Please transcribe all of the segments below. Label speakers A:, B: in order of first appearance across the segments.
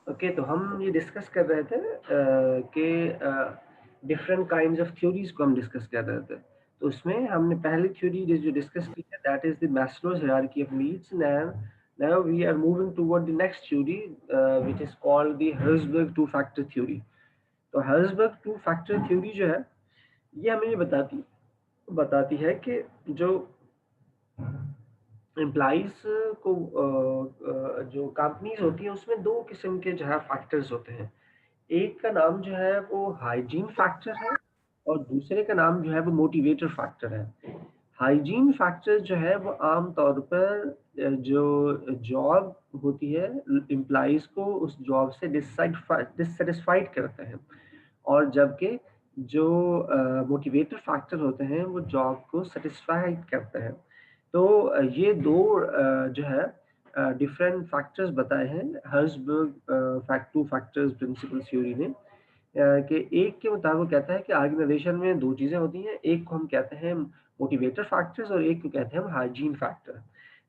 A: Okay, तो हम ये डिस्कस कर रहे थे कि डिफरेंट काइंड्स ऑफ थ्योरीज को हम डिस्कस कर रहे थे। तो उसमें हमने पहली थ्योरी जो डिस्कस की है, that is the Maslow's hierarchy of needs. Now we are moving toward the next theory which is called the Herzberg two factor theory. तो हर्ट्जबर्ग टू फैक्टर थ्योरी जो है, ये हमें ये बताती है कि जो एम्प्लॉइज को जो कंपनीज होती हैं उसमें दो किस्म के जो है फैक्टर्स होते हैं। एक का नाम जो है वो हाइजीन फैक्टर है और दूसरे का नाम जो है वो मोटिवेटर फैक्टर है। हाइजीन फैक्टर जो है वो आम तौर पर जो जॉब होती है एम्प्लॉइज को उस जॉब से डिससेटिस्फाइड करते हैं, और जबकि जो मोटिवेटर फैक्टर होते हैं वो जॉब को सेटिस्फाइड करते हैं। तो ये दो जो है डिफरेंट फैक्टर्स बताए हैं हर्ट्जबर्ग टू फैक्टर्स प्रिंसिपल थ्योरी ने। कि एक के मुताबिक कहता है कि ऑर्गेनाइजेशन में दो चीजें होती हैं, एक को हम कहते हैं मोटिवेटर फैक्टर्स और एक को कहते हैं हम हाइजीन फैक्टर।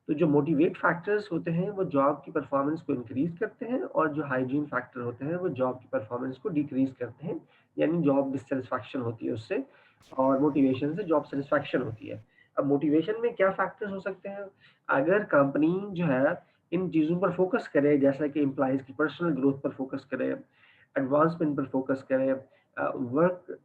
A: तो जो मोटिवेट फैक्टर्स होते हैं वो जॉब की परफॉर्मेंस को इंक्रीज करते हैं और जो हाइजीन फैक्टर होते हैं वो जॉब की परफॉर्मेंस को डिक्रीज करते हैं, यानी जॉब डिससेटिस्फैक्शन होती है उससे और मोटिवेशन से जॉब सेटिस्फैक्शन होती है। अब मोटिवेशन में क्या फैक्टर्स हो सकते हैं? अगर कंपनी जो है इन चीज़ों पर फोकस करे, जैसा कि एम्प्लॉइज की पर्सनल ग्रोथ पर फोकस करे, एडवांसमेंट पर फोकस करे, वर्क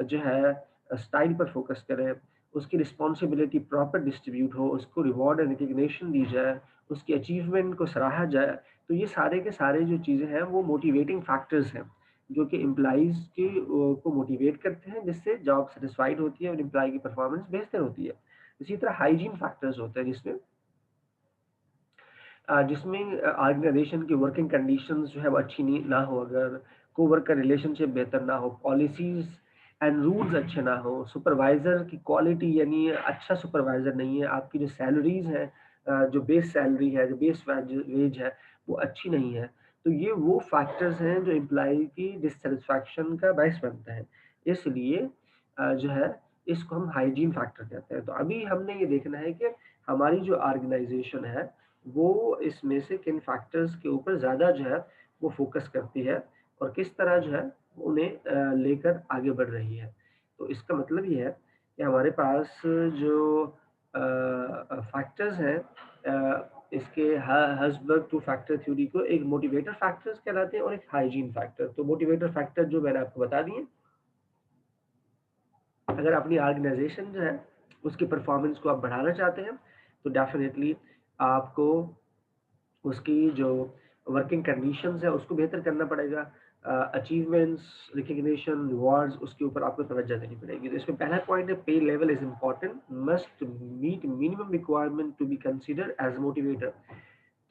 A: जो है स्टाइल पर फोकस करे, उसकी रिस्पॉन्सिबिलिटी प्रॉपर डिस्ट्रीब्यूट हो, उसको रिवॉर्ड एंड रिकग्निशन दी जाए, उसकी अचीवमेंट को सराहा जाए, तो ये सारे के सारे जो चीज़ें हैं वो मोटिवेटिंग फैक्टर्स हैं जो कि एम्प्लॉइज की को मोटिवेट करते हैं, जिससे जॉब सेटिस्फाइड होती है और एम्प्लॉय की परफॉर्मेंस बेहतर होती है। इसी तरह हाइजीन फैक्टर्स होते हैं जिसमें ऑर्गेनाइजेशन की वर्किंग कंडीशंस जो है वो अच्छी नहीं ना हो, अगर कोवर्कर रिलेशनशिप बेहतर ना हो, पॉलिसीज एंड रूल्स अच्छे ना हो, सुपरवाइजर की क्वालिटी यानी अच्छा सुपरवाइजर नहीं है, आपकी जो सैलरीज है जो बेस सैलरी है, जो बेस वेज है वो अच्छी नहीं है। तो ये वो फैक्टर्स हैं जो एम्प्लॉय की डिससेटिस्फैक्शन का बायस बनता है। इसलिए जो है इसको हम हाइजीन फैक्टर कहते हैं। तो अभी हमने ये देखना है कि हमारी जो ऑर्गेनाइजेशन है वो इसमें से किन फैक्टर्स के ऊपर ज़्यादा जो है वो फोकस करती है और किस तरह जो है उन्हें लेकर आगे बढ़ रही है। तो इसका मतलब ये है कि हमारे पास जो फैक्टर्स हैं इसके हर्ट्जबर्ग टू फैक्टर थ्योरी को एक मोटिवेटर फैक्टर्स कहलाते हैं और एक हाइजीन फैक्टर। तो मोटिवेटर फैक्टर जो मैंने आपको बता दिए, अगर अपनी ऑर्गेनाइजेशन जो है उसकी परफॉर्मेंस को आप बढ़ाना चाहते हैं तो डेफिनेटली आपको उसकी जो वर्किंग कंडीशंस है उसको बेहतर करना पड़ेगा। अचीवमेंट्स, रिकग्निशन, रिवॉर्ड्स, उसके ऊपर आपको तवज्जो देनी पड़ेगी। तो इसमें पहला पॉइंट है pay level is important, must meet minimum requirement to be considered as motivator.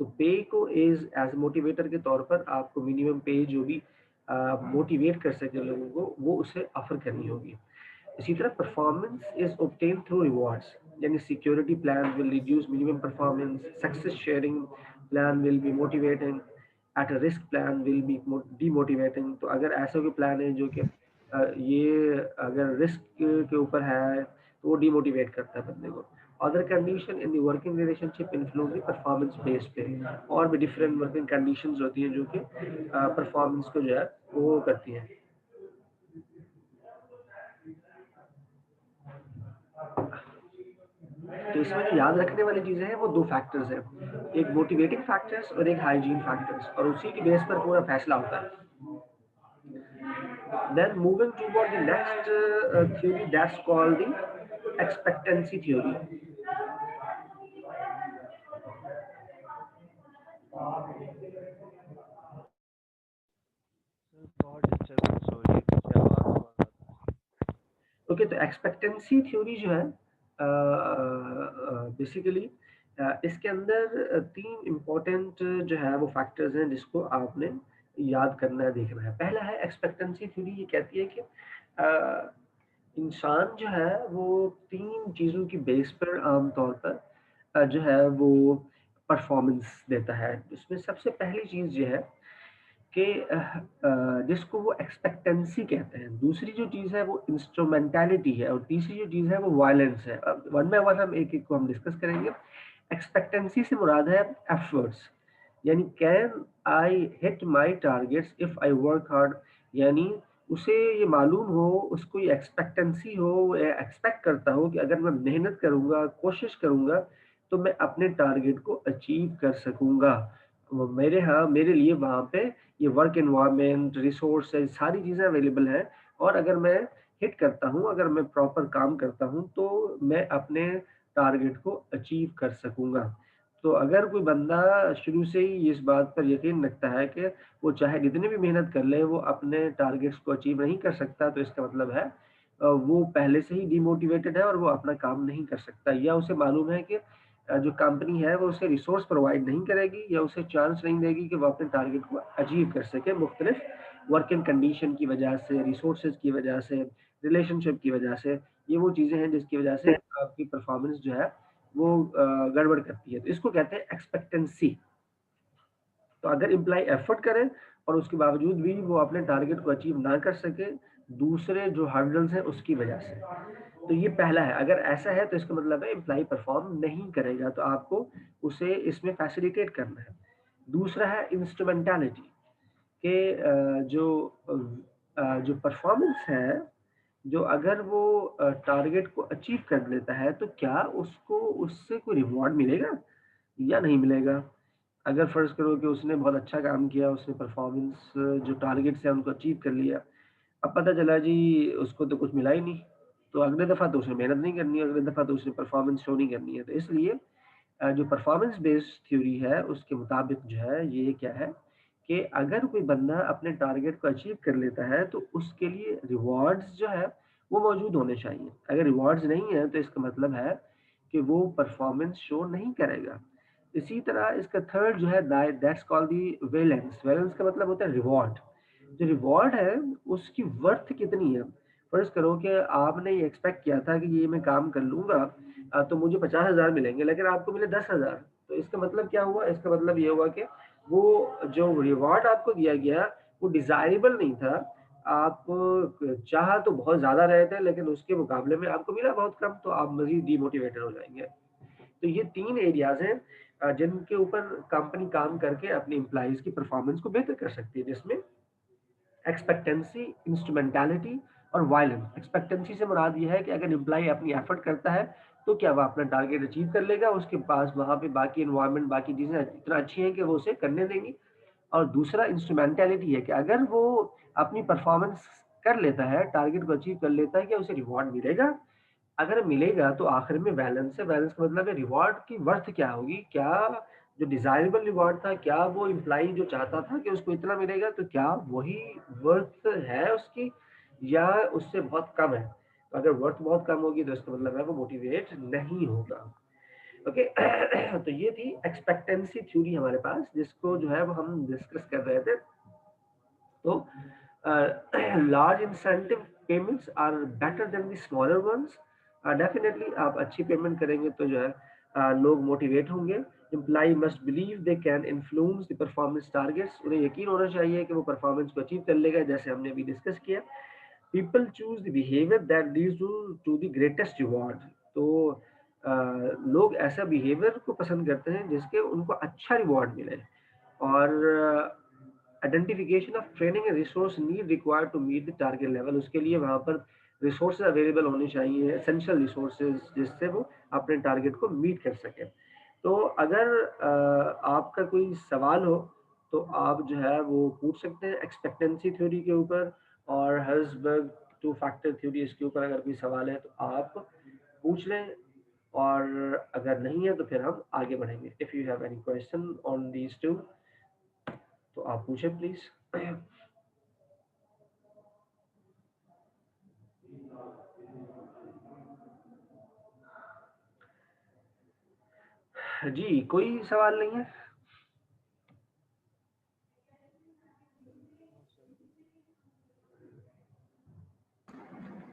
A: तो पे को एज मोटिवेटर के तौर पर आपको मिनिमम पे जो भी मोटिवेट कर सके लोगों को वो उसे ऑफर करनी होगी। इसी तरह performance is obtain through rewards, यानी security plan will reduce minimum performance, success sharing plan will be motivating, at a risk plan will be demotivating. तो अगर ऐसा कोई प्लान है जो कि ये अगर रिस्क के ऊपर है तो वो डीमोटिवेट करता है बंदे को। Other condition in the working relationship influence the performance based पे, और भी डिफरेंट वर्किंग कंडीशंस होती हैं जो कि परफॉर्मेंस को जो है वो करती हैं। तो इसमें जो याद रखने वाली चीजें हैं वो दो फैक्टर्स हैं, एक मोटिवेटिंग फैक्टर्स और एक हाइजीन फैक्टर्स, और उसी की बेस पर पूरा फैसला होता है। Then moving toward the next theory, that's called the expectancy theory.
B: Sir बहुत डिस्टर्बेंस हो रही है, पीछे आवाज बहुत आती है।
A: ओके, तो एक्सपेक्टेंसी थ्योरी जो है बेसिकली इसके अंदर 3 इम्पोर्टेंट जो है वो फैक्टर्स हैं जिसको आपने याद करना है, देखना है। पहला है एक्सपेक्टेंसी थ्योरी, ये कहती है कि इंसान जो है वो 3 चीज़ों की बेस पर आम तौर पर जो है वो परफॉर्मेंस देता है। इसमें सबसे पहली चीज़ ये है कि जिसको वो एक्सपेक्टेंसी कहते हैं। दूसरी जो चीज़ है वो इंस्ट्रूमेंटैलिटी है और तीसरी जो चीज़ है वो वायलेंस है। अब वन बाय वन हम एक-एक को हम डिस्कस करेंगे। एक्सपेक्टेंसी से मुराद है एफर्ट्स, यानी can I hit my targets if I work hard, यानी उसे ये मालूम हो, उसको ये एक्सपेक्टेंसी हो या एक्सपेक्ट करता हो कि अगर मैं मेहनत करूँगा, कोशिश करूँगा, तो मैं अपने टारगेट को अचीव कर सकूँगा। वो मेरे लिए वहाँ पे ये वर्क एनवायरनमेंट, रिसोर्सेज़ सारी चीज़ें अवेलेबल हैं और अगर मैं हिट करता हूँ, अगर मैं प्रॉपर काम करता हूँ, तो मैं अपने टारगेट को अचीव कर सकूँगा। तो अगर कोई बंदा शुरू से ही इस बात पर यकीन रखता है कि वो चाहे जितनी भी मेहनत कर ले, वो अपने टारगेट्स को अचीव नहीं कर सकता, तो इसका मतलब है वो पहले से ही डिमोटिवेटेड है और वो अपना काम नहीं कर सकता, या उसे मालूम है कि जो कंपनी है वो उसे रिसोर्स प्रोवाइड नहीं करेगी या उसे चांस नहीं देगी कि वो अपने टारगेट को अचीव कर सके, मुख्तलिफ वर्किंग कंडीशन की वजह से, रिसोर्सेज की वजह से, रिलेशनशिप की वजह से। ये वो चीज़ें हैं जिसकी वजह से आपकी परफॉर्मेंस जो है वो गड़बड़ करती है। तो इसको कहते हैं एक्सपेक्टेंसी। तो अगर एम्प्लॉयी एफर्ट करे और उसके बावजूद भी वो अपने टारगेट को अचीव ना कर सके, दूसरे जो हर्डल्स हैं उसकी वजह से, तो ये पहला है। अगर ऐसा है तो इसका मतलब है एम्प्लॉयी परफॉर्म नहीं करेगा, तो आपको उसे इसमें फैसिलिटेट करना है। दूसरा है इंस्ट्रूमेंटालिटी, कि जो परफॉर्मेंस है, जो अगर वो टारगेट को अचीव कर लेता है, तो क्या उसको उससे कोई रिवॉर्ड मिलेगा या नहीं मिलेगा? अगर फ़र्ज़ करो कि उसने बहुत अच्छा काम किया, उसने परफ़ॉर्मेंस जो टारगेट्स हैं उनको अचीव कर लिया। अब पता चला जी उसको तो कुछ मिला ही नहीं, तो अगली दफ़ा तो उसने मेहनत नहीं करनी है, अगली दफ़ा तो उसने परफ़ॉर्मेंस शो नहीं करनी है। तो इसलिए जो परफ़ॉर्मेंस बेस्ड थ्योरी है उसके मुताबिक जो है ये क्या है कि अगर कोई बंदा अपने टारगेट को अचीव कर लेता है, तो उसके लिए रिवॉर्ड्स जो है वो मौजूद होने चाहिए। अगर रिवॉर्ड्स नहीं है तो इसका मतलब है कि वो परफ़ॉर्मेंस शो नहीं करेगा। इसी तरह इसका थर्ड जो है that's called the valence. Valence का मतलब होता है रिवॉर्ड। जो रिवॉर्ड है उसकी वर्थ कितनी है? फ़र्ज़ करो कि आपने ये एक्सपेक्ट किया था कि ये मैं काम कर लूँगा तो मुझे 50,000 मिलेंगे, लेकिन आपको मिले 10,000। तो इसका मतलब क्या हुआ? इसका मतलब ये हुआ कि वो जो रिवॉर्ड आपको दिया गया, वो डिज़ायरेबल नहीं था। आप चाह तो बहुत ज़्यादा रहे थे, लेकिन उसके मुकाबले में आपको मिला बहुत कम, तो आप मज़ीद डिमोटिवेटेड हो जाएँगे। तो ये 3 एरियाज़ हैं जिनके ऊपर कंपनी काम करके अपने एम्प्लॉइज़ की परफ़ॉर्मेंस को बेहतर कर सकती है, जिसमें एक्सपेक्टेंसी, इंस्ट्रूमेंटैलिटी और वायलेंस। एक्सपेक्टेंसी से मुराद ये है कि अगर एम्प्लॉयी अपनी एफर्ट करता है, तो क्या वो अपना टारगेट अचीव कर लेगा? उसके पास वहाँ पे बाकी एनवायरनमेंट, बाकी चीज़ें इतना अच्छी हैं कि वो उसे करने देंगी। और दूसरा इंस्ट्रूमेंटैलिटी है कि अगर वो अपनी परफ़ॉर्मेंस कर लेता है, टारगेट को अचीव कर लेता है, क्या उसे रिवॉर्ड मिलेगा? अगर मिलेगा तो आखिर में बैलेंस है, बैलेंस का मतलब है रिवॉर्ड की वर्थ क्या होगी? क्या जो डिज़ायरेबल रिवॉर्ड था, क्या वो एम्प्लॉयी जो चाहता था कि उसको इतना मिलेगा, तो क्या वही वर्थ है उसकी या उससे बहुत कम है? तो अगर वर्थ बहुत कम होगी तो इसका मतलब है वो मोटिवेट नहीं होगा। ओके। तो ये थी एक्सपेक्टेंसी थ्योरी हमारे पास, जिसको जो है वो हम डिस्कस कर रहे थे। तो large incentive payments are better than the smaller ones. Definitely आप अच्छी पेमेंट करेंगे तो जो है लोग मोटिवेट होंगे। Employee must believe they can influence the performance targets. उन्हें यकीन होना चाहिए कि वो परफॉर्मेंस को अचीव कर लेगा, जैसे हमने अभी डिस्कस किया। People choose the behaviour that leads to the greatest reward. तो लोग ऐसा बिहेवियर को पसंद करते हैं जिसके उनको अच्छा रिवॉर्ड मिले। और identification of training and resource need required to meet the target level. उसके लिए वहाँ पर रिसोर्सेज अवेलेबल होने चाहिए, एसेंशियल रिसोर्सेज, जिससे वो अपने टारगेट को मीट कर सके। तो अगर आपका कोई सवाल हो तो आप जो है वो पूछ सकते हैं एक्सपेक्टेंसी थ्योरी के ऊपर, और हर्ट्जबर्ग टू फैक्टर थ्योरी, इसके ऊपर अगर कोई सवाल है तो आप पूछ लें, और अगर नहीं है तो फिर हम आगे बढ़ेंगे। If you have any question on these two, तो आप पूछें प्लीज। जी, कोई सवाल नहीं है?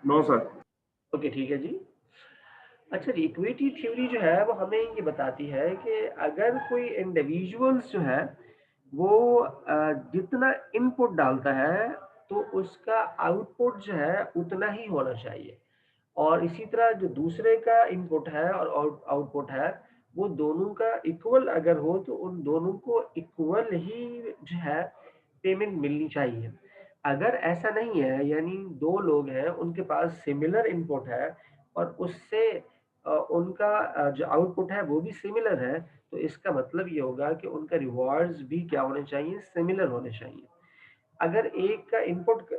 B: No sir.
A: ओके, ठीक है जी। अच्छा जी, इक्विटी थ्योरी जो है वो हमें ये बताती है कि अगर कोई इंडिविजुअल्स जो है वो जितना इनपुट डालता है तो उसका आउटपुट जो है उतना ही होना चाहिए। और इसी तरह जो दूसरे का इनपुट है और आउटपुट है वो दोनों का इक्वल अगर हो तो उन दोनों को इक्वल ही जो है पेमेंट मिलनी चाहिए। अगर ऐसा नहीं है यानी दो लोग हैं उनके पास सिमिलर इनपुट है और उससे उनका जो आउटपुट है वो भी सिमिलर है, तो इसका मतलब ये होगा कि उनका रिवॉर्ड्स भी क्या होने चाहिए, सिमिलर होने चाहिए। अगर एक का इनपुट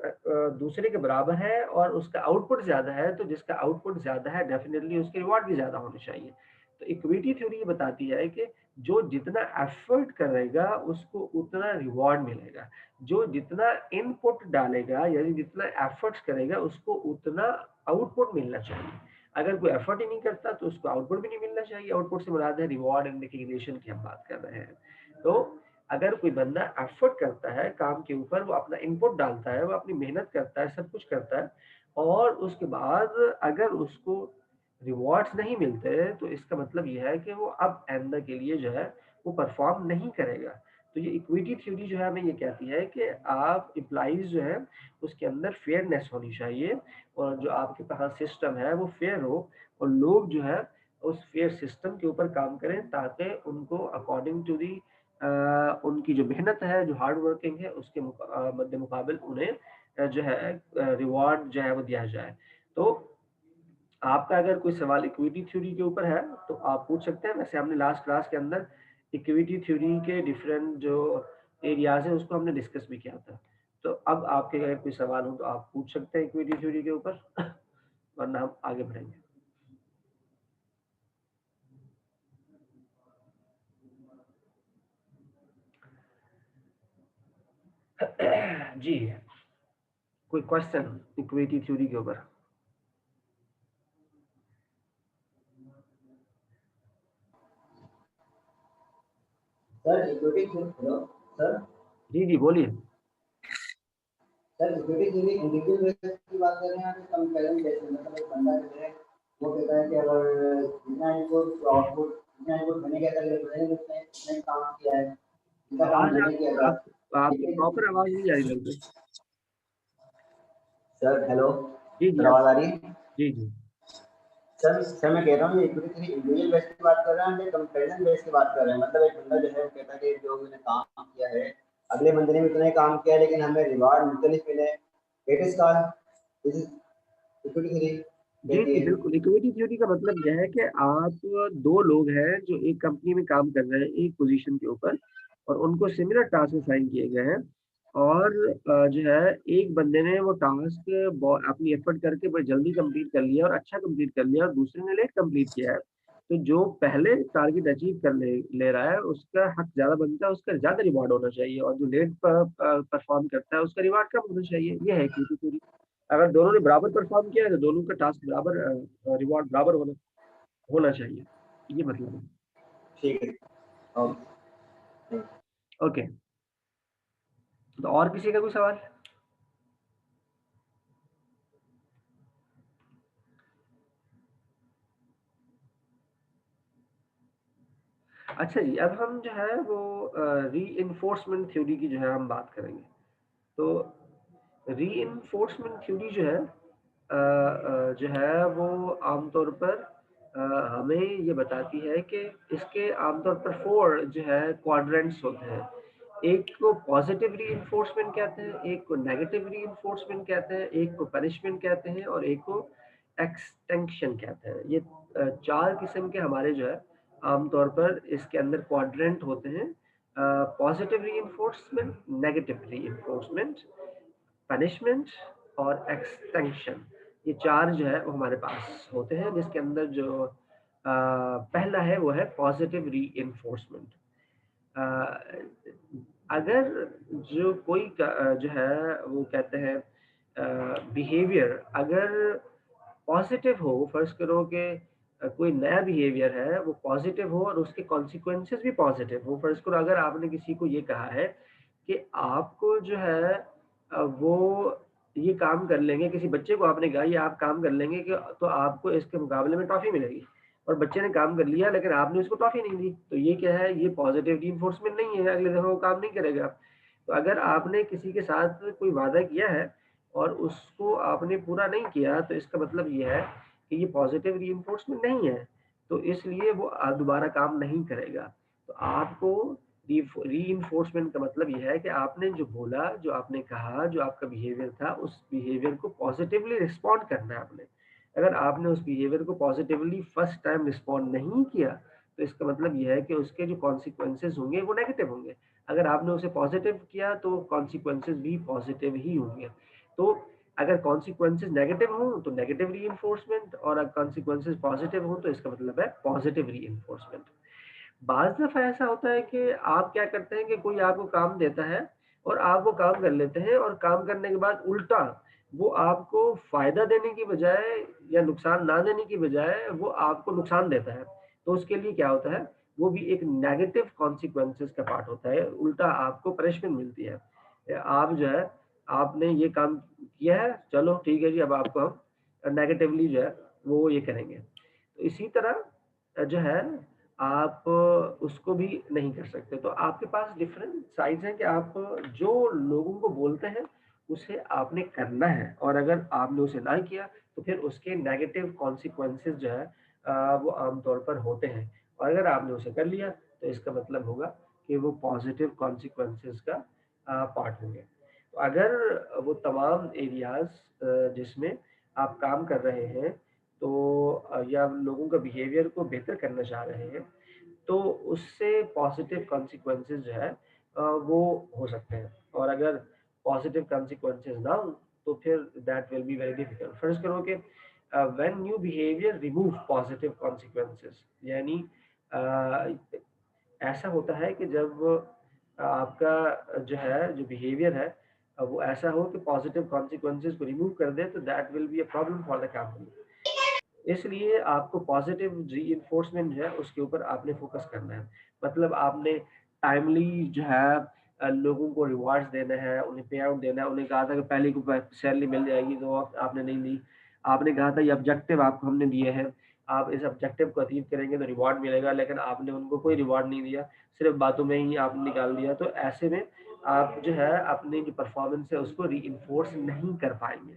A: दूसरे के बराबर है और उसका आउटपुट ज़्यादा है, तो जिसका आउटपुट ज़्यादा है डेफ़िनिटली उसके रिवॉर्ड भी ज़्यादा होने चाहिए। तो इक्विटी थ्योरी ये बताती है कि जो जितना एफ़र्ट करेगा उसको उतना रिवॉर्ड मिलेगा। जो जितना इनपुट डालेगा यानी जितना एफ़र्ट्स करेगा उसको उतना आउटपुट मिलना चाहिए। अगर कोई एफ़र्ट ही नहीं करता तो उसको आउटपुट भी नहीं मिलना चाहिए। आउटपुट से मुराद है रिवॉर्ड एंड रिकग्निशन की हम बात कर रहे हैं। तो अगर कोई बंदा एफर्ट करता है काम के ऊपर, वो अपना इनपुट डालता है, वो अपनी मेहनत करता है, सब कुछ करता है और उसके बाद अगर उसको रिवॉर्ड्स नहीं मिलते, तो इसका मतलब ये है कि वो अब आइंदा के लिए जो है, वो परफॉर्म नहीं करेगा। तो ये इक्विटी थ्योरी जो है हमें ये कहती है कि आप एम्प्लॉइज़ जो है, उसके अंदर फेयरनेस होनी चाहिए और जो आपके पास सिस्टम है, वो फेयर हो और लोग जो है, उस फेयर सिस्टम के ऊपर काम करें ताकि उनको अकॉर्डिंग टू दी उनकी जो मेहनत है, जो हार्ड वर्किंग है, उसके मद्दे मुकाबिल उन्हें जो है रिवॉर्ड जो है वो दिया जाए। तो आपका अगर कोई सवाल इक्विटी थ्योरी के ऊपर है, तो आप पूछ सकते हैं। वैसे हमने लास्ट क्लास के अंदर इक्विटी थ्योरी के डिफरेंट जो एरियाज़ हैं, उसको हमने डिस्कस भी किया था। तो अब आपके अगर कोई सवाल हो, तो आप पूछ सकते हैं इक्विटी थ्योरी के ऊपर, वरना हम आगे बढ़ेंगे। जी, कोई क्वेश्चन इक्विटी थ्योरी के ऊपर?
C: Sir equity hello sir.
A: जी, जी, बोलिए।
C: Sir equity theory individual basis की बात कर रहे हैं या कंपेरिजन बेसिस, मतलब एक बंदा जो है वो कहता है कि अगर जितना इनपुट आउटपुट जितना इनपुट मैंने किया था रिप्रेजेंट उसने उसने काम किया है, जितना काम
A: आवाज़
C: मैंने
A: आपकी
C: किया था।
A: आप आपकी
C: लेकिन
A: प्रॉपर आवाज़ नहीं आ रही मेरे को।
C: सर हेलो
A: जी, जी,
C: सर,
A: आप
C: आवाज आ रही है?
A: जी, जी।
C: सर मैं कह रहा हूँ ये इक्विटी थ्योरी इंडिविजुअल बेस की बात कर रहे हैं या कंपेरिजन बेस की बात कर रहे हैं? मतलब एक बंदा जो है वो कहता है कि जो मैंने काम किया है अगले बंदे ने भी उतना ही काम किया है लेकिन हमें रिवार्ड मुख्तलिफ मिले, it is called this is equity theory
A: जी,
C: कहती
A: जी,
C: है।
A: बिल्कुल। इक्विटी थ्योरी का मतलब यह है कि आप 2 लोग हैं जो एक कंपनी में काम कर रहे हैं, एक पोज़ीशन के ऊपर और उनको सिमिलर टास्क असाइन किए गए हैं और जो है एक बंदे ने वो टास्क अपनी एफर्ट करके बड़ी जल्दी कंप्लीट कर लिया और अच्छा कंप्लीट कर लिया और दूसरे ने लेट कंप्लीट किया है। तो जो पहले टारगेट अचीव कर ले ले रहा है, उसका हक ज़्यादा बनता है, उसका ज़्यादा रिवार्ड होना चाहिए और जो लेट परफ़ॉर्म करता है, उसका रिवार्ड कम होना चाहिए। ये है इक्विटी थ्योरी। अगर दोनों ने बराबर परफॉर्म किया है तो दोनों का टास्क बराबर रिवॉर्ड बराबर होना होना चाहिए। ये मतलब है।
C: ठीक है। ओके।
A: ओके, तो और किसी का कोई सवाल? अच्छा जी, अब हम जो है वो रीइंफोर्समेंट थ्योरी की जो है हम बात करेंगे। तो रीइंफोर्समेंट थ्योरी जो है जो है वो आमतौर पर हमें ये बताती है कि इसके आमतौर पर 4 जो है क्वाड्रेंट्स होते हैं। एक को पॉजिटिव रीइंफोर्समेंट कहते हैं, एक को नेगेटिव रीइंफोर्समेंट कहते हैं, एक को पनिशमेंट कहते हैं और एक को एक्सटेंशन कहते हैं। ये 4 किस्म के हमारे जो है आमतौर पर इसके अंदर क्वाड्रेंट होते हैं। Positive reinforcement, negative reinforcement, punishment और एक्सटेंशन। ये 4 जो है वो हमारे पास होते हैं जिसके अंदर जो पहला है वो है पॉजिटिव रीइंफोर्समेंट। अगर जो कोई जो है वो कहते हैं बिहेवियर अगर पॉजिटिव हो, फर्ज करो कि कोई नया बिहेवियर है वो पॉजिटिव हो और उसके कॉन्सिक्वेंसेस भी पॉजिटिव हो। फर्स्ट करो, अगर आपने किसी को ये कहा है कि आपको जो है वो ये काम कर लेंगे, किसी बच्चे को आपने कहा ये आप काम कर लेंगे कि तो आपको इसके मुकाबले में टॉफी मिलेगी, और बच्चे ने काम कर लिया लेकिन आपने उसको टॉफी नहीं दी, तो ये क्या है, ये पॉजिटिव रीइंफोर्समेंट नहीं है, अगले दफा वो काम नहीं करेगा। तो अगर आपने किसी के साथ कोई वादा किया है और उसको आपने पूरा नहीं किया, तो इसका मतलब ये है कि ये पॉजिटिव रीइंफोर्समेंट नहीं है, तो इसलिए वो दोबारा काम नहीं करेगा। तो आपको रीइंफोर्समेंट का मतलब ये है कि आपने जो बोला, जो आपने कहा, जो आपका बिहेवियर था, उस बिहेवियर को पॉजिटिवली रिस्पॉन्ड करना है आपने। अगर आपने उस बिहेवियर को पॉजिटिवली फर्स्ट टाइम रिस्पॉन्ड नहीं किया, तो इसका मतलब ये है कि उसके जो कॉन्सिक्वेंसेस होंगे वो नेगेटिव होंगे। अगर आपने उसे पॉजिटिव किया तो कॉन्सिक्वेंसेस भी पॉजिटिव ही होंगे। तो अगर कॉन्सिक्वेंसेस नेगेटिव हों तो नेगेटिव रीइंफोर्समेंट, और अगर कॉन्सिक्वेंसेस पॉजिटिव हों तो इसका मतलब है पॉजिटिव रीइंफोर्समेंट। बाज़ दफ़ा ऐसा होता है कि आप क्या करते हैं कि कोई आपको काम देता है और आप वो काम कर लेते हैं, और काम करने के बाद उल्टा वो आपको फ़ायदा देने की बजाय या नुकसान ना देने की बजाय वो आपको नुकसान देता है। तो उसके लिए क्या होता है, वो भी एक नेगेटिव कॉन्सिक्वेंसेस का पार्ट होता है, उल्टा आपको पनिशमेंट मिलती है। आप जो है, आपने ये काम किया है, चलो ठीक है जी, अब आपको हम नेगेटिवली जो है वो ये करेंगे। तो इसी तरह जो है आप उसको भी नहीं कर सकते। तो आपके पास डिफरेंट साइड्स हैं कि आप जो लोगों को बोलते हैं, उसे आपने करना है, और अगर आपने उसे ना किया, तो फिर उसके नेगेटिव कॉन्सिक्वेंसेस जो है वो आमतौर पर होते हैं। और अगर आपने उसे कर लिया, तो इसका मतलब होगा कि वो पॉजिटिव कॉन्सिक्वेंसेस का पार्ट होंगे। तो अगर वो तमाम एरियाज़ जिसमें आप काम कर रहे हैं, तो या लोगों का बिहेवियर को बेहतर करना चाह रहे हैं, तो उससे पॉजिटिव कॉन्सिक्वेंसेस जो है वो हो सकते हैं। और अगर पॉजिटिव कॉन्सिक्वेंसेस ना हो, तो फिर that will be very difficult. फर्ज करो कि when new behaviour remove positive consequences, यानी अ, ऐसा होता है कि जब आपका जो है, जो बिहेवियर है वो ऐसा हो कि पॉजिटिव कॉन्सिक्वेंसेस को रिमूव कर दे, तो that will be a problem for the company. इसलिए आपको पॉजिटिव रीइंफोर्समेंट जो है उसके ऊपर आपने फोकस करना है। मतलब आपने टाइमली जो है लोगों को रिवार्ड्स देना है, उन्हें पे आउट देना है। उन्हें कहा था कि पहले को सैलरी मिल जाएगी, तो आपने नहीं दी। आपने कहा था ये ऑब्जेक्टिव आपको हमने दिए हैं, आप इस ऑब्जेक्टिव को अचीव करेंगे तो रिवार्ड मिलेगा, लेकिन आपने उनको कोई रिवार्ड नहीं दिया, सिर्फ बातों में ही आपने निकाल दिया। तो ऐसे में आप जो है अपनी जो परफॉर्मेंस है उसको रीइंफोर्स नहीं कर पाएंगे।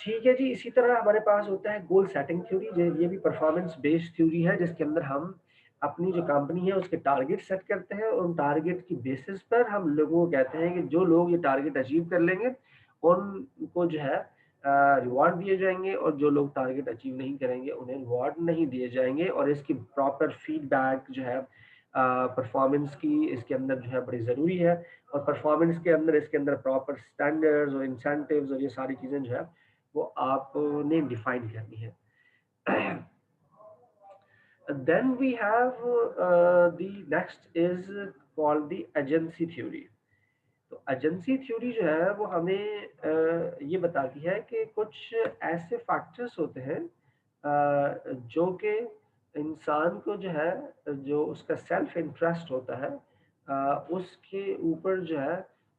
A: ठीक है जी, इसी तरह हमारे पास होता है गोल सेटिंग थ्योरी। ये भी परफॉर्मेंस बेस्ड थ्योरी है, जिसके अंदर हम अपनी जो कंपनी है उसके टारगेट सेट करते हैं, और उन टारगेट की बेसिस पर हम लोगों को कहते हैं कि जो लोग ये टारगेट अचीव कर लेंगे उनको जो है रिवॉर्ड दिए जाएंगे, और जो लोग टारगेट अचीव नहीं करेंगे उन्हें रिवॉर्ड नहीं दिए जाएंगे। और इसकी प्रॉपर फीडबैक जो है परफॉर्मेंस की इसके अंदर जो है बड़ी ज़रूरी है। और परफॉर्मेंस के अंदर इसके अंदर प्रॉपर स्टैंडर्ड्स और इंसेंटिव्स और ये सारी चीज़ें जो है वो आपने डिफाइन करनी है। Then we have the next is called the agency theory. तो एजेंसी थ्योरी जो है वो हमें ये बताती है कि कुछ ऐसे फैक्टर्स होते हैं जो कि इंसान को जो है, जो उसका सेल्फ इंटरेस्ट होता है उसके ऊपर जो है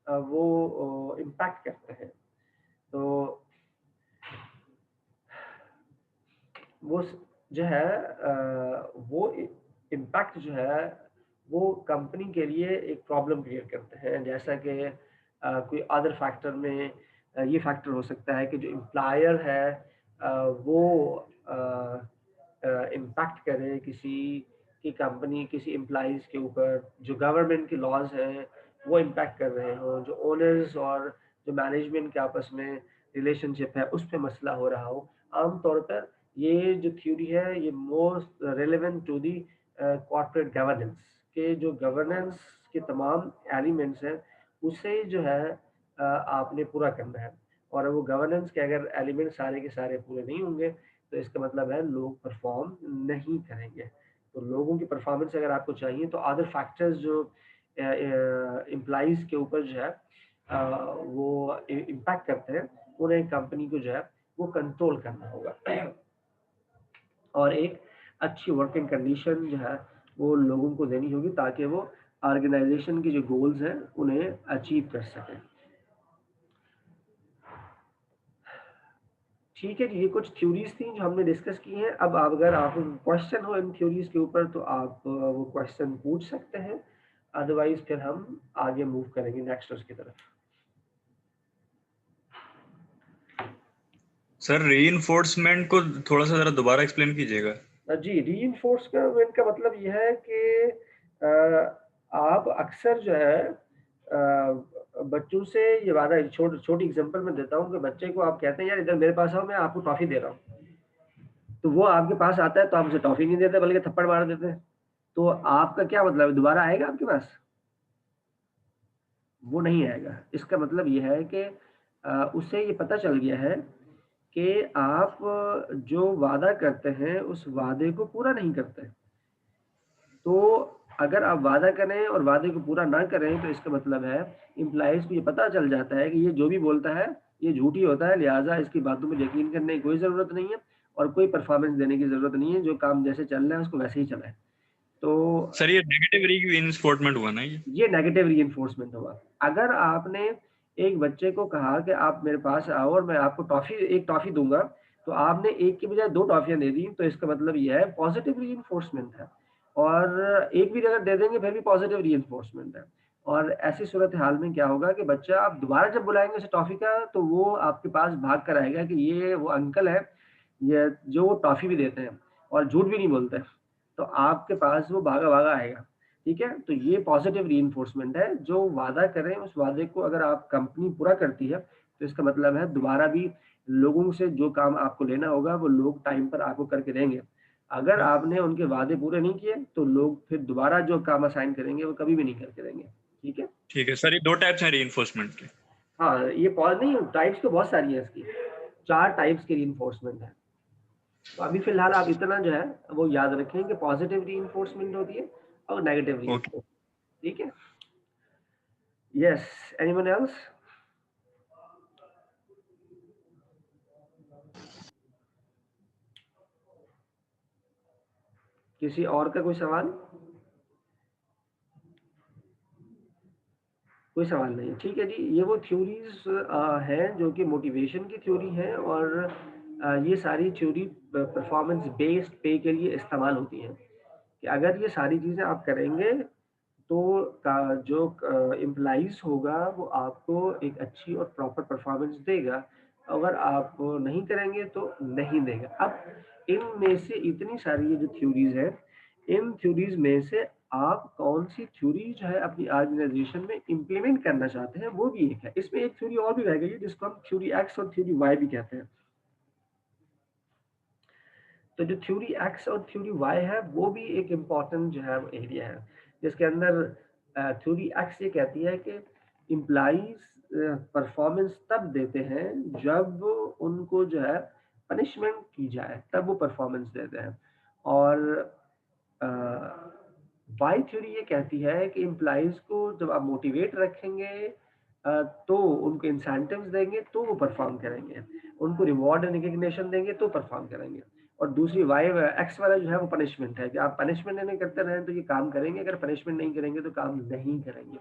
A: वो इम्पैक्ट करते हैं। तो वो जो है वो इम्पैक्ट जो है वो कंपनी के लिए एक प्रॉब्लम क्रिएट करते हैं। जैसा कि कोई अदर फैक्टर में ये फैक्टर हो सकता है कि जो एम्प्लॉयर है वो इम्पैक्ट करे किसी की कंपनी, किसी एम्प्लॉइज के ऊपर, जो गवर्नमेंट के लॉज हैं वो इम्पैक्ट कर रहे हों, जो ओनर्स और जो मैनेजमेंट के आपस में रिलेशनशिप है उस पे मसला हो रहा हो। आमतौर पर ये जो थ्योरी है ये most relevant to the corporate governance, के जो गवर्नेंस के तमाम एलिमेंट्स हैं उसे जो है आपने पूरा करना है। और वो गवर्नेंस के अगर एलिमेंट सारे के सारे पूरे नहीं होंगे, तो इसका मतलब है लोग परफॉर्म नहीं करेंगे। तो लोगों की परफॉर्मेंस अगर आपको चाहिए, तो अदर फैक्टर्स जो एम्प्लॉइज के ऊपर जो है वो इम्पैक्ट करते हैं, उन्हें कंपनी को जो है वो कंट्रोल करना होगा। और एक अच्छी वर्किंग कंडीशन जो है वो लोगों को देनी होगी ताकि वो ऑर्गेनाइजेशन के जो गोल्स हैं उन्हें अचीव कर सकें। ठीक है जी, ये कुछ थ्योरीज थी जो हमने डिस्कस की हैं। अब आप अगर आपको क्वेश्चन हो इन थ्योरीज के ऊपर तो आप वो क्वेश्चन पूछ सकते हैं, अदरवाइज फिर हम आगे मूव करेंगे नेक्स्ट उसकी तरफ।
D: सर रीइंफोर्समेंट को थोड़ा सा जरा दोबारा एक्सप्लेन कीजिएगा।
A: जी, रीइंफोर्समेंट का मतलब यह है कि आप अक्सर जो है बच्चों से ये वादा, छोटी एग्जांपल मैं देता हूँ कि बच्चे को आप कहते हैं यार इधर मेरे पास आओ, मैं आपको टॉफी दे रहा हूँ, तो वो आपके पास आता है तो आप उसे टॉफी नहीं देते बल्कि थप्पड़ मार देते हैं। तो आपका क्या मतलब है, दोबारा आएगा आपके पास? वो नहीं आएगा। इसका मतलब ये है कि उसे ये पता चल गया है कि आप जो वादा करते हैं उस वादे को पूरा नहीं करते। तो अगर आप वादा करें और वादे को पूरा ना करें तो इसका मतलब है एम्प्लॉइज को ये पता चल जाता है कि ये जो भी बोलता है ये झूठी होता है, लिहाजा इसकी बातों में यकीन करने की कोई ज़रूरत नहीं है और कोई परफॉर्मेंस देने की ज़रूरत नहीं है, जो काम जैसे चल रहा है उसको वैसे ही चलाए। तो
D: सर ये नेगेटिव रीइंफोर्समेंट हुआ ना,
A: ये नेगेटिव रीइंफोर्समेंट हुआ। अगर आपने एक बच्चे को कहा कि आप मेरे पास आओ और मैं आपको एक टॉफी दूंगा, तो आपने एक की बजाय 2 टॉफियां दे दी, तो इसका मतलब ये है पॉजिटिव रीइंफोर्समेंट है। और एक भी अगर दे देंगे फिर भी पॉजिटिव रीइंफोर्समेंट है। और ऐसी सूरत हाल में क्या होगा कि बच्चा आप दोबारा जब बुलाएंगे उसे टॉफी का, तो वो आपके पास भाग कर आएगा कि ये वो अंकल है, ये जो वो टॉफी भी देते हैं और झूठ भी नहीं बोलते, तो आपके पास वो भागा भागा आएगा। ठीक है, तो ये पॉजिटिव रीइंफोर्समेंट है। जो वादा करें उस वादे को अगर आप कंपनी पूरा करती है तो इसका मतलब है दोबारा भी लोगों से जो काम आपको लेना होगा वो लोग टाइम पर आपको करके देंगे। अगर आपने उनके वादे पूरे नहीं किए तो लोग फिर दोबारा जो काम असाइन करेंगे वो कभी भी नहीं करके देंगे। ठीक है,
D: ठीक है सर, ये 2 टाइप्स हैं रीइंफोर्समेंट के।
A: हाँ, ये नहीं, टाइप्स तो बहुत सारी है इसकी, 4 टाइप्स की रीइंफोर्समेंट है। तो अभी फिलहाल आप इतना जो है वो याद रखें कि पॉजिटिव रीइंफोर्समेंट होती है और नेगेटिव रीइंफोर्समेंट। ठीक है, यस, एनीवन एल्स? किसी और का कोई सवाल? कोई सवाल नहीं? ठीक है जी, ये वो थ्योरीज हैं जो कि मोटिवेशन की थ्योरी है और ये सारी थ्योरी परफॉर्मेंस बेस्ड पे के लिए इस्तेमाल होती हैं कि अगर ये सारी चीज़ें आप करेंगे तो जो एम्प्लॉइज होगा वो आपको एक अच्छी और प्रॉपर परफॉर्मेंस देगा, अगर आप नहीं करेंगे तो नहीं देगा। अब इनमें से इतनी सारी ये जो थ्योरीज है, इन थ्योरीज में से आप कौन सी थ्योरी जो है अपनी ऑर्गेनाइजेशन में इम्प्लीमेंट करना चाहते हैं वो भी एक है। इसमें एक थ्योरी और भी रह गई है जिसको हम थ्योरी एक्स और थ्योरी वाई भी कहते हैं। तो जो थ्योरी एक्स और थ्योरी वाई है वो भी एक इम्पॉर्टेंट जो है वो एरिया है, जिसके अंदर थ्योरी एक्स ये कहती है कि इम्प्लाइज परफॉर्मेंस तब देते हैं जब उनको जो है पनिशमेंट की जाए, तब वो परफॉर्मेंस देते हैं। और वाई थ्योरी ये कहती है कि एम्प्लॉइज को जब आप मोटिवेट रखेंगे तो उनको इंसेंटिव्स देंगे तो वो परफॉर्म करेंगे, उनको रिवॉर्ड एंड रिकग्निशन देंगे तो परफॉर्म करेंगे। और दूसरी वाई एक्स वाला जो है वो पनिशमेंट है कि आप पनिशमेंट नहीं करते रहें तो ये काम करेंगे, अगर पनिशमेंट नहीं करेंगे तो काम नहीं करेंगे।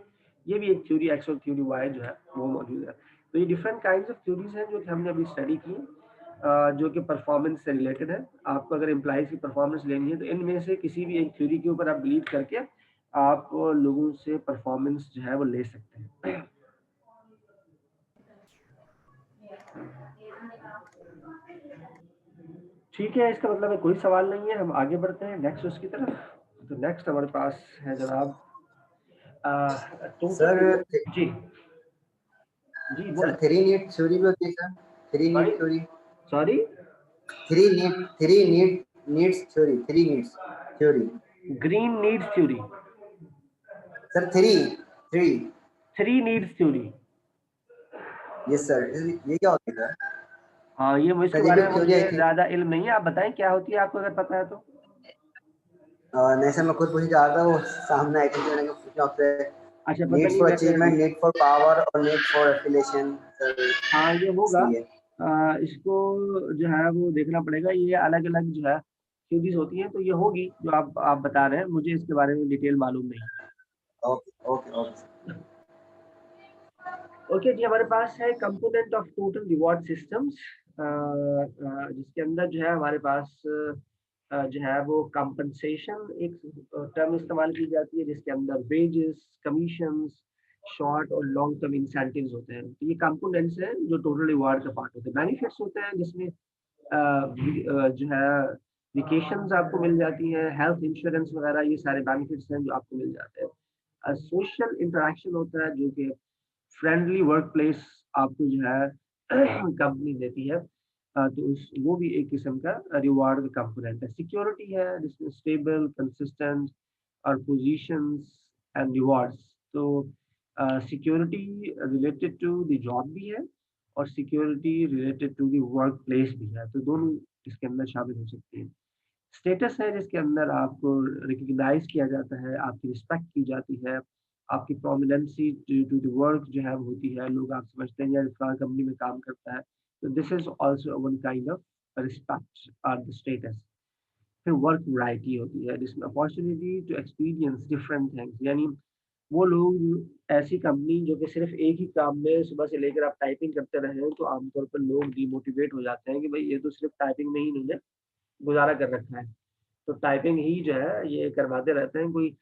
A: ये भी एक थ्योरी एक्स और थ्योरी वाई जो है वो मौजूद है। तो ये डिफरेंट काइंड्स ऑफ थ्योरीज हैं जो कि हमने अभी स्टडी की, जो कि परफॉर्मेंस से रिलेटेड है। आपको अगर एम्प्लॉइज की परफॉर्मेंस लेनी है तो इनमें से किसी भी एक थ्योरी के ऊपर आप बिलीव करके आप लोगों से परफॉर्मेंस जो है वो ले सकते हैं। ठीक है, इसका मतलब है कोई सवाल नहीं है, हम आगे बढ़ते हैं नेक्स्ट उसकी तरफ। तो नेक्स्ट हमारे पास है जनाब
C: सर
A: जी जी बोल।
C: सर 3 नीड थ्योरी भी होती है sir, 3 need theory.
A: Sorry,
C: 3 needs theory, 3 needs theory.
A: Green needs theory
C: sir 3
A: needs theory.
C: Yes sir, ये क्या होती है सर?
A: हाँ, ये इसके
C: सर ये
A: बारे
C: भी
A: में
C: थ्योरी आई
A: मुझे
C: थिंक।
A: ज्यादा इल्म नहीं है, आप बताएं क्या होती है, आपको अगर पता है तो।
C: नहीं सर, मैं खुद पूछना चाह रहा था, वो सामने आई थी, मैंने पूछा आपसे।
A: अच्छा,
C: नीड
A: बताइए
C: फॉर
A: वैसे।
C: अचीवमेंट, नीड फॉर पावर और नीड फॉर एफिलिएशन सर,
A: हाँ, ये होगा।
C: इसलिए।
A: इसको जो है वो देखना पड़ेगा, ये अलग अलग जो है सीरीज होती हैं, तो ये होगी जो आप बता रहे हैं, मुझे इसके बारे में डिटेल मालूम नहीं।
C: Okay okay okay.
A: ओके जी, हमारे पास है component of total reward systems, जिसके अंदर जो है हमारे पास जो है वो कंपनसेशन एक टर्म इस्तेमाल की जाती है, जिसके अंदर वेजेस, कमीशंस, शॉर्ट और लॉन्ग टर्म इंसेंटिव्स होते हैं। तो ये कंपोनेंट्स हैं जो टोटल रिवॉर्ड का पार्ट होते हैं। बेनिफिट्स होते हैं जिसमें जो है वेकेशंस आपको मिल जाती हैं, हेल्थ इंश्योरेंस वगैरह, ये सारे बेनिफिट्स हैं जो आपको मिल जाते हैं। सोशल इंटरेक्शन होता है जो कि फ्रेंडली वर्क प्लेस आपको जो है कंपनी देती है, तो वो भी एक किस्म का रिवार्ड का कंपोनेंट है। सिक्योरिटी है जिसमें स्टेबल, कंसिस्टेंट और पोजीशंस एंड रिवार्ड्स। तो security related to the job भी है और security related to the work place भी है, तो दोनों इसके अंदर शामिल हो सकती है। स्टेटस है जिसके अंदर आपको रिकग्नाइज किया जाता है, आपकी रिस्पेक्ट की जाती है, आपकी प्रोमिनेंसी टू द वर्क जो है वो होती है, लोग आप समझते हैं यार फलां कंपनी में काम करता है, तो this is also one kind of respect और द स्टेटस। फिर वर्क वैरायटी होती है जिसमें opportunity to experience different things, यानी वो लोग ऐसी कंपनी जो कि सिर्फ एक ही काम में सुबह से लेकर आप टाइपिंग करते रहे, तो आमतौर पर लोग डिमोटिवेट हो जाते हैं कि भाई ये तो सिर्फ टाइपिंग में ही इन्होंने गुजारा कर रखा है, तो टाइपिंग ही जो है ये करवाते रहते हैं, कोई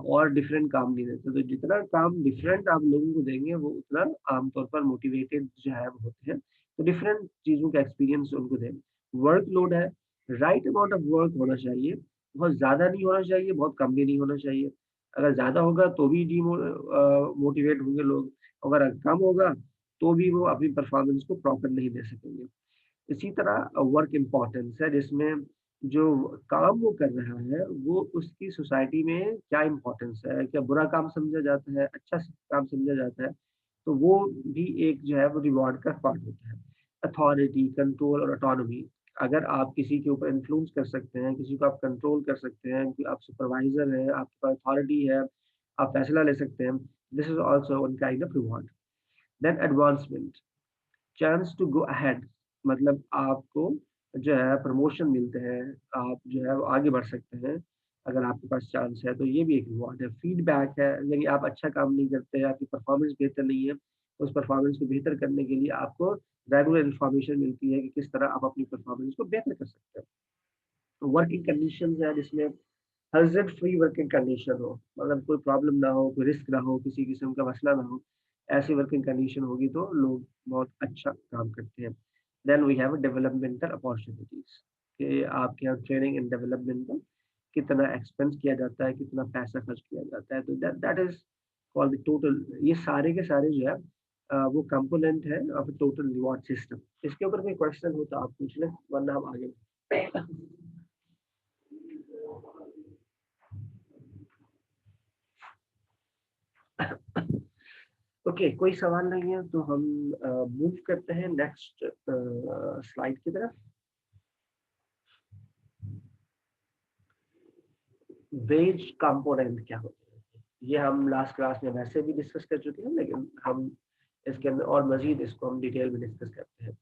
A: और डिफरेंट काम नहीं देते। तो जितना काम डिफरेंट आप लोगों को देंगे वो उतना आमतौर पर मोटिवेटेड जो है वो होते हैं, तो डिफरेंट चीज़ों का एक्सपीरियंस उनको दें। वर्क लोड है, राइट अमाउंट ऑफ वर्क होना चाहिए, बहुत ज़्यादा नहीं होना चाहिए, बहुत कम भी नहीं होना चाहिए। अगर ज़्यादा होगा तो भी मोटिवेट होंगे लोग, अगर कम होगा तो भी वो अपनी परफॉर्मेंस को प्रॉपर नहीं दे सकेंगे। इसी तरह वर्क इम्पोर्टेंस है जिसमें जो काम वो कर रहा है वो उसकी सोसाइटी में क्या इम्पोर्टेंस है, क्या बुरा काम समझा जाता है, अच्छा काम समझा जाता है, तो वो भी एक जो है वो रिवॉर्ड का पार्ट होता है। अथॉरिटी, कंट्रोल और ऑटोनॉमी, अगर आप किसी के ऊपर इन्फ्लुएंस कर सकते हैं, किसी को आप कंट्रोल कर सकते हैं, कि आप सुपरवाइजर हैं, आपके पास अथॉरिटी है, आप फैसला ले सकते हैं, this is also one kind of reward. Then advancement, chance to go ahead, मतलब आपको जो है प्रमोशन मिलते हैं, आप जो है वो आगे बढ़ सकते हैं अगर आपके पास चांस है, तो ये भी एक रिवॉर्ड है। फीडबैक है, यानी आप अच्छा काम नहीं करते, आपकी परफॉर्मेंस बेहतर नहीं है, उस परफॉर्मेंस को बेहतर करने के लिए आपको रेगुलर इन्फॉर्मेशन मिलती है कि किस तरह आप अपनी परफॉर्मेंस को बेहतर कर सकते हैं। तो वर्किंग कंडीशन है जिसमें हज़ार्ड फ्री वर्किंग कंडीशन हो, मतलब कोई प्रॉब्लम ना हो, कोई रिस्क ना हो, किसी किस्म का मसला ना हो, ऐसी वर्किंग कंडीशन होगी तो लोग बहुत अच्छा काम करते हैं। Then we have developmental opportunities, कि आपके यहाँ ट्रेनिंग एंड डेवलपमेंट में कितना एक्सपेंस किया जाता है, कितना पैसा खर्च किया जाता है, तो that is called the total. ये सारे के सारे जो है वो कंपोनेंट है ऑफ टोटल रिवॉर्ड सिस्टम। इसके ऊपर कोई क्वेश्चन हो तो आप पूछ लें, वरना हम आगे। ओके, कोई सवाल नहीं है तो हम मूव करते हैं नेक्स्ट स्लाइड की तरफ। वेज कंपोनेंट क्या होता है, ये हम लास्ट क्लास में वैसे भी डिस्कस कर चुके हैं, लेकिन हम इसके अंदर और मजीद इसको हम डिटेल में डिस्कस करते हैं।